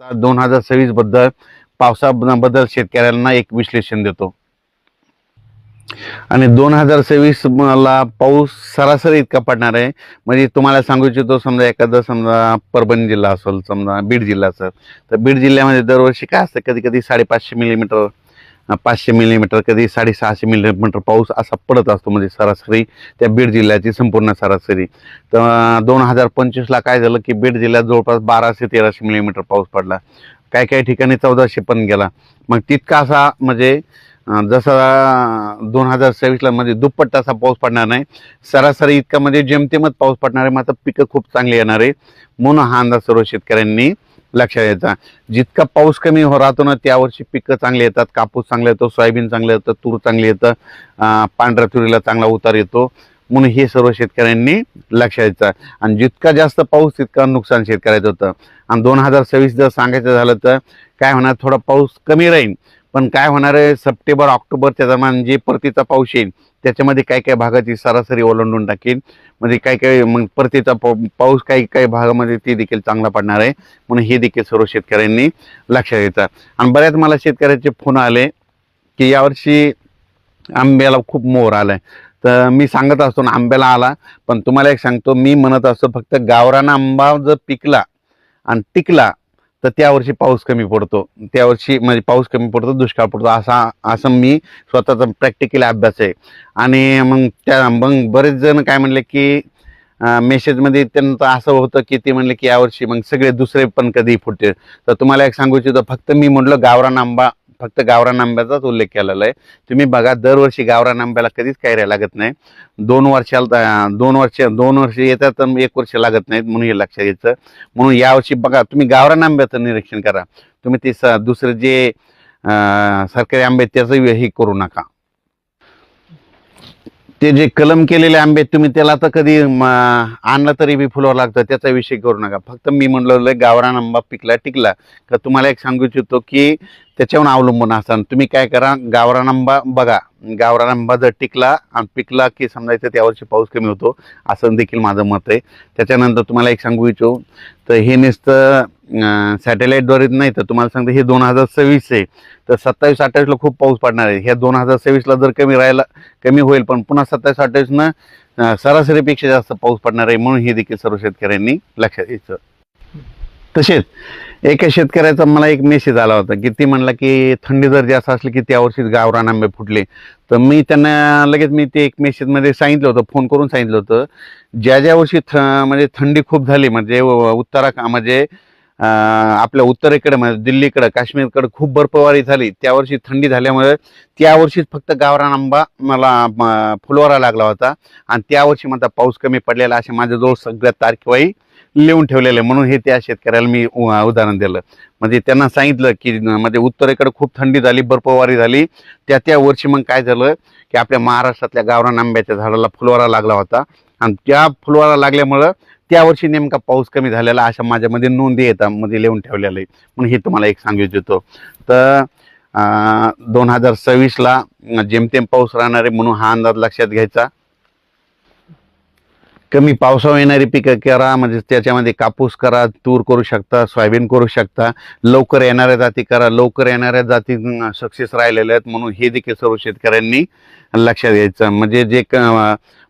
2026 बद्दल पावसाबद्दल शेतकऱ्यांना एक विश्लेषण देतो. आणि 2026 ला पाऊस सरासरी इतका पडणार आहे. म्हणजे तुम्हाला सांगू इच्छितो, समजा एखादा समजा परभणी जिल्हा असेल, समजा बीड जिल्हा असेल, तर बीड जिल्ह्यामध्ये दरवर्षी काय असतं, कधी कधी 550 मिलीमीटर, 500 मिलीमीटर, कधी 650 मिलीमीटर पाऊस असा पडत असतो. म्हणजे सरासरी त्या बीड जिल्ह्याची संपूर्ण सरासरी. तर 2025ला काय झालं की बीड जिल्ह्यात जवळपास 1200-1300 मिलीमीटर पाऊस पडला. काही काही ठिकाणी 1400 पण गेला. मग तितका असा म्हणजे जसा 2026ला म्हणजे दुप्पट असा पाऊस पडणार नाही, सरासरी इतका म्हणजे जेमतेमच पाऊस पडणार आहे. मात्र पिकं खूप चांगली येणार आहे, म्हणून हा अंदाज सर्व शेतकऱ्यांनी लक्षात घ्यायचा. जितका पाऊस कमी राहतो ना, त्या वर्षी पिकं चांगली येतात. कापूस चांगला येतो, सोयाबीन चांगलं येतं, तूर चांगली येतं, पांढऱ्या तुरीला चांगला उतार येतो. म्हणून हे सर्व शेतकऱ्यांनी लक्षात घ्यायचं. आणि जितका जास्त पाऊस तितका नुकसान शेतकऱ्याचं होतं. आणि 2026 जर सांगायचं झालं तर काय होणार, थोडा पाऊस कमी राहील, पण काय होणार आहे, सप्टेंबर ऑक्टोबरच्या दरम्यान जे परतीचा पाऊस येईल त्याच्यामध्ये काही काही भागाची सरासरी ओलांडून टाकेल. म्हणजे काही काही मग परतीचा पाऊस काही काही भागामध्ये ती देखील चांगला पडणार आहे. म्हणून हे देखील सर्व शेतकऱ्यांनी लक्षात घ्यायचं. आणि बऱ्याच मला शेतकऱ्याचे फोन आले की यावर्षी आंब्याला खूप मोहर आलाय. तर मी सांगत असतो ना, आंब्याला आला, पण तुम्हाला एक सांगतो, मी म्हणत असतो फक्त गावरान आंबा जर पिकला आणि टिकला तर त्यावर्षी पाऊस कमी पडतो, त्यावर्षी म्हणजे पाऊस कमी पडतो, दुष्काळ पडतो, असं मी स्वतःचा प्रॅक्टिकली अभ्यास आहे. आणि मग बरेच जण काय म्हणले की मेसेजमध्ये त्यांचं असं होतं की ते म्हणले की यावर्षी मग सगळे दुसरे पण कधी फुटते. तर तुम्हाला एक सांगू इच्छितो, फक्त मी म्हटलं गावरान आंबा, फक्त गावरान आंब्याचाच उल्लेख केलेला आहे. तुम्ही बघा, दरवर्षी गावरान आंब्याला कधीच कैऱ्या लागत नाही. 2 वर्ष येतात तर 1 वर्ष लागत नाहीत, म्हणून हे लक्षात घ्यायचं. म्हणून यावर्षी बघा, तुम्ही गावरान आंब्याचं निरीक्षण करा. तुम्ही ते दुसरे जे सरकारी आंबे त्याचं हे करू नका. ते जे कलम केलेले आंबे तुम्ही त्याला तर कधी आणलं तरी बी फुलावर लागतं, त्याचा विषय करू नका. फक्त मी म्हणलं गावरान आंबा पिकला टिकला का तुम्हाला एक सांगू इच्छितो की त्याच्यावर अवलंबून असताना तुम्ही काय करा, गावरान आंबा बघा, गावरान आंबा जर टिकला आणि पिकला की समजायचं त्यावर्षी पाऊस कमी होतो, असं देखील माझं मत आहे. त्याच्यानंतर तुम्हाला एक सांगू इच्छितो, तर हे नुसतं सॅटेलाईटद्वारे नाही, तर तुम्हाला सांगतो हे 2026 आहे, तर 27-28ला खूप पाऊस पडणार आहे. ह्या 2026ला जर कमी होईल, पण पुन्हा 27-28नं सरासरीपेक्षा जास्त पाऊस पडणार आहे. म्हणून हे देखील सर्व शेतकऱ्यांनी लक्षात घ्यायचं. तसेच एका शेतकऱ्याचा मला एक मेसेज आला होता की ती म्हणला की थंडी जर जास्त असली की त्यावर्षीच गावरान आंबे फुटले. तर मी त्यांना लगेच ते एक मेसेजमध्ये सांगितलं होतं, फोन करून सांगितलं होतं, ज्या वर्षी म्हणजे थंडी खूप झाली, म्हणजे म्हणजे आपल्या उत्तरेकडे म्हणजे दिल्लीकडे, काश्मीरकडे खूप बर्फवारी झाली, त्यावर्षी थंडी झाल्यामुळे त्यावर्षीच फक्त गावरान आंबा मला फुलवारा लागला होता. आणि त्यावर्षी माझा पाऊस कमी पडलेला, असे माझ्याजवळ सगळ्या तारखेवाही लिहून ठेवलेलं आहे. म्हणून हे त्या शेतकऱ्याला मी उदाहरण दिलं. म्हणजे त्यांना सांगितलं की म्हणजे उत्तरेकडे खूप थंडी झाली, बर्फवारी झाली, त्या वर्षी मग काय झालं की आपल्या महाराष्ट्रातल्या गावरान आंब्याच्या झाडाला फुलवारा लागला होता. आणि त्या फुलवारा लागल्यामुळं त्यावर्षी नेमका पाऊस कमी झालेला, अशा माझ्यामध्ये नोंदी येतात, मध्ये लिहून ठेवलेलं आहे. म्हणून हे तुम्हाला एक सांगू इच्छितो. तर 2026ला जेमतेम पाऊस राहणार आहे, म्हणून हा अंदाज लक्षात घ्यायचा. कमी पावसावर येणारी पिकं करा, म्हणजे त्याच्यामध्ये कापूस करा, तूर करू शकता, सोयाबीन करू शकता. लवकर येणाऱ्या जाती करा, लवकर येणाऱ्या जाती सक्सेस राहिलेल्या आहेत. म्हणून हे देखील सर्व शेतकऱ्यांनी लक्षात घ्यायचं. म्हणजे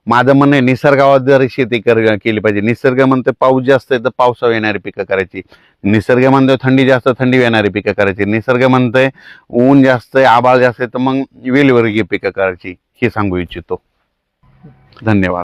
माझं म्हणणं आहे, निसर्गावर जर शेती केली पाहिजे. निसर्ग म्हणतो पाऊस जास्त आहे तर पावसावर येणारी पिकं करायची, निसर्ग म्हणतोय थंडी जास्त थंडी येणारी पिकं करायची, निसर्ग म्हणतोय ऊन जास्त आहे आभाळ जास्त आहे तर मग वेलीवर्गीय पिकं करायची. हे सांगू इच्छितो. धन्यवाद.